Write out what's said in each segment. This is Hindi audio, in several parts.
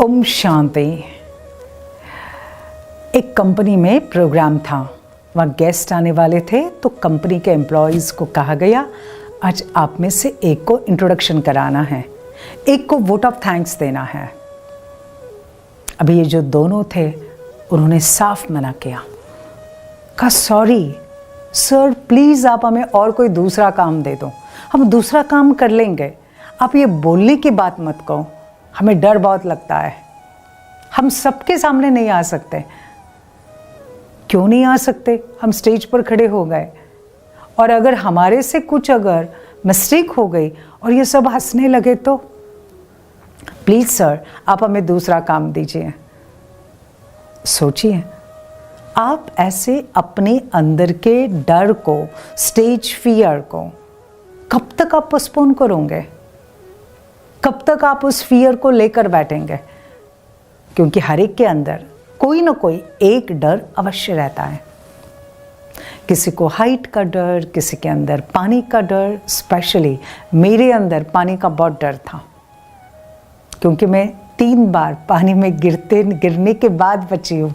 ओम शांति। एक कंपनी में प्रोग्राम था, वहाँ गेस्ट आने वाले थे, तो कंपनी के एम्प्लॉयज़ को कहा गया आज आप में से एक को इंट्रोडक्शन कराना है, एक को वोट ऑफ थैंक्स देना है। अभी ये जो दोनों थे उन्होंने साफ मना किया, कहा सॉरी सर प्लीज़ आप हमें और कोई दूसरा काम दे दो, हम दूसरा काम कर लेंगे, आप ये बोलने की बात मत कहो, हमें डर बहुत लगता है, हम सबके सामने नहीं आ सकते। क्यों नहीं आ सकते? हम स्टेज पर खड़े हो गए और अगर हमारे से कुछ अगर मिस्टेक हो गई और ये सब हंसने लगे तो प्लीज़ सर आप हमें दूसरा काम दीजिए। सोचिए, आप ऐसे अपने अंदर के डर को, स्टेज फियर को कब तक आप पोस्टपोन करोगे? कब तक आप उस फियर को लेकर बैठेंगे? क्योंकि हर एक के अंदर कोई ना कोई एक डर अवश्य रहता है। किसी को हाइट का डर, किसी के अंदर पानी का डर। स्पेशली मेरे अंदर पानी का बहुत डर था, क्योंकि मैं 3 बार पानी में गिरने के बाद बची हूँ,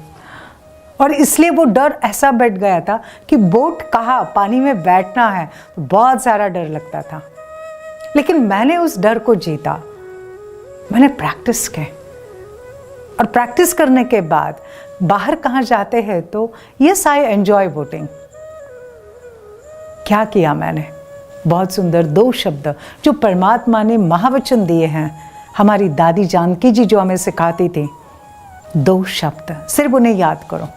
और इसलिए वो डर ऐसा बैठ गया था कि बोट कहाँ पानी में बैठना है, तो बहुत सारा डर लगता था। लेकिन मैंने उस डर को जीता, मैंने प्रैक्टिस की, और प्रैक्टिस करने के बाद बाहर कहाँ जाते हैं तो यस आई एंजॉय बोटिंग। क्या किया मैंने? बहुत सुंदर 2 शब्द जो परमात्मा ने महावचन दिए हैं, हमारी दादी जानकी जी जो हमें सिखाती थी, 2 शब्द सिर्फ उन्हें याद करो।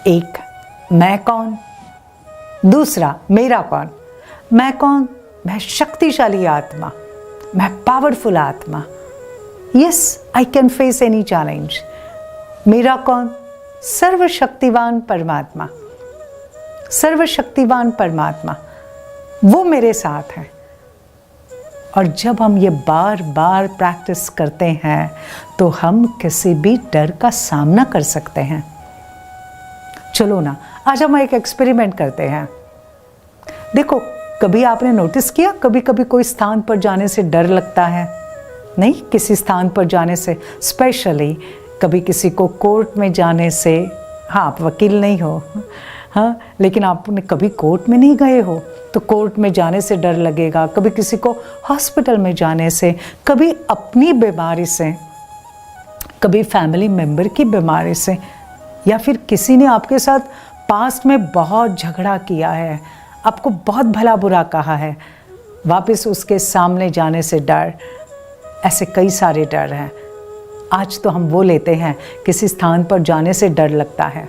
एक, मैं कौन। दूसरा, मेरा कौन। मैं कौन? मैं शक्तिशाली आत्मा, मैं पावरफुल आत्मा। Yes I can face any challenge. मेरा कौन? सर्वशक्तिवान परमात्मा। सर्वशक्तिवान परमात्मा वो मेरे साथ है। और जब हम ये बार बार प्रैक्टिस करते हैं तो हम किसी भी डर का सामना कर सकते हैं। चलो ना, आज हम एक एक्सपेरिमेंट करते हैं। देखो, कभी आपने नोटिस किया, कभी कभी कोई स्थान पर जाने से डर लगता है? नहीं, किसी स्थान पर जाने से, स्पेशली कभी किसी को कोर्ट में जाने से। हाँ, आप वकील नहीं हो, हाँ, लेकिन आपने कभी कोर्ट में नहीं गए हो तो कोर्ट में जाने से डर लगेगा। कभी किसी को हॉस्पिटल में जाने से, कभी अपनी बीमारी से, कभी फैमिली मेम्बर की बीमारी से, या फिर किसी ने आपके साथ पास्ट में बहुत झगड़ा किया है, आपको बहुत भला बुरा कहा है, वापस उसके सामने जाने से डर। ऐसे कई सारे डर हैं। आज तो हम वो लेते हैं, किसी स्थान पर जाने से डर लगता है।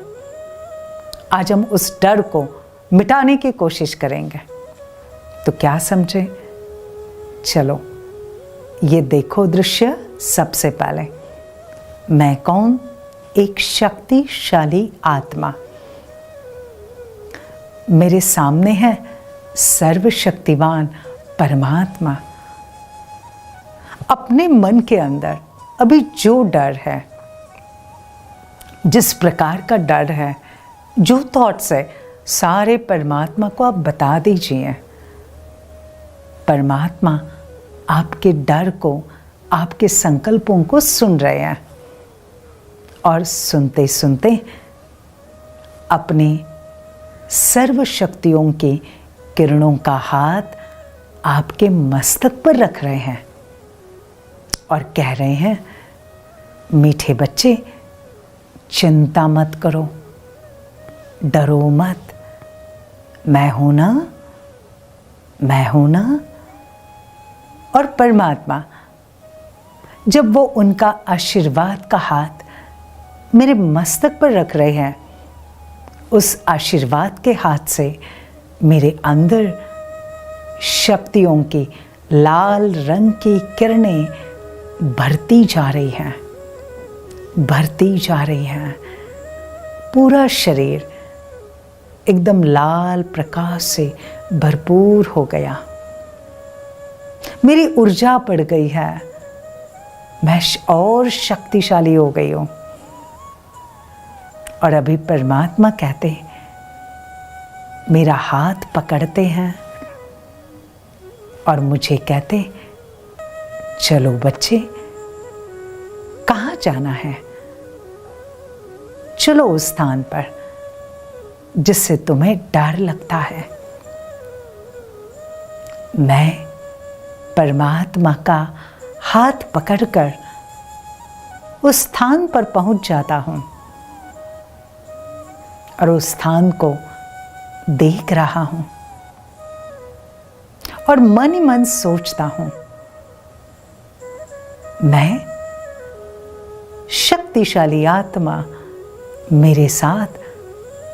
आज हम उस डर को मिटाने की कोशिश करेंगे। तो क्या समझे? चलो ये देखो दृश्य। सबसे पहले, मैं कौन? एक शक्तिशाली आत्मा। मेरे सामने है सर्वशक्तिवान परमात्मा। अपने मन के अंदर अभी जो डर है, जिस प्रकार का डर है, जो थॉट्स है, सारे परमात्मा को आप बता दीजिए। परमात्मा आपके डर को, आपके संकल्पों को सुन रहे हैं, और सुनते सुनते अपने सर्व शक्तियों की किरणों का हाथ आपके मस्तक पर रख रहे हैं और कह रहे हैं, मीठे बच्चे चिंता मत करो, डरो मत, मैं हूं ना, मैं हूं ना। और परमात्मा जब वो उनका आशीर्वाद का हाथ मेरे मस्तक पर रख रहे हैं, उस आशीर्वाद के हाथ से मेरे अंदर शक्तियों की लाल रंग की किरणें भरती जा रही हैं, भरती जा रही हैं। पूरा शरीर एकदम लाल प्रकाश से भरपूर हो गया। मेरी ऊर्जा बढ़ गई है, मैं और शक्तिशाली हो गई हूँ। और अभी परमात्मा कहते, मेरा हाथ पकड़ते हैं और मुझे कहते, चलो बच्चे, कहाँ जाना है। चलो उस स्थान पर जिससे तुम्हें डर लगता है। मैं परमात्मा का हाथ पकड़कर उस स्थान पर पहुंच जाता हूं और उस स्थान को देख रहा हूं और मन ही मन सोचता हूं, मैं शक्तिशाली आत्मा मेरे साथ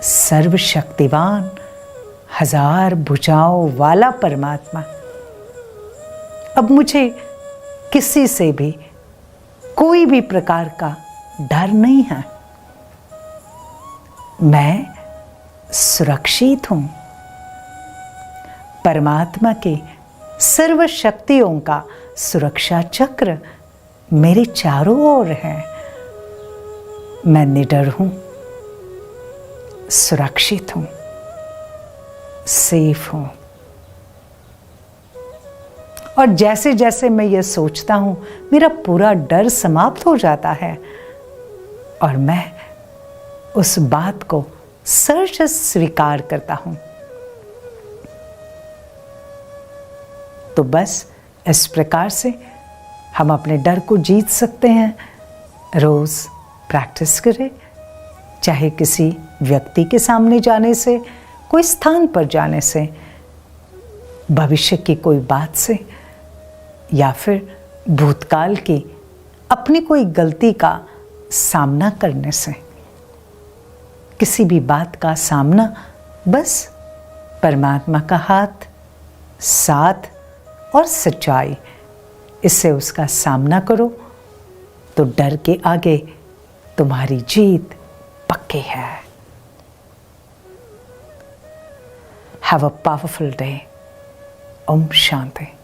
सर्वशक्तिवान 1000 भुजाओं वाला परमात्मा, अब मुझे किसी से भी कोई भी प्रकार का डर नहीं है। मैं सुरक्षित हूं। परमात्मा के सर्व शक्तियों का सुरक्षा चक्र मेरे चारों ओर है। मैं निडर हूं, सुरक्षित हूं, सेफ हूं। और जैसे जैसे मैं ये सोचता हूं, मेरा पूरा डर समाप्त हो जाता है और मैं उस बात को सहज स्वीकार करता हूं। तो बस इस प्रकार से हम अपने डर को जीत सकते हैं। रोज प्रैक्टिस करें, चाहे किसी व्यक्ति के सामने जाने से, कोई स्थान पर जाने से, भविष्य की कोई बात से, या फिर भूतकाल की अपनी कोई गलती का सामना करने से। किसी भी बात का सामना बस परमात्मा का हाथ, साथ और सच्चाई, इससे उसका सामना करो तो डर के आगे तुम्हारी जीत पक्की है। Have a powerful day. Om Shanti.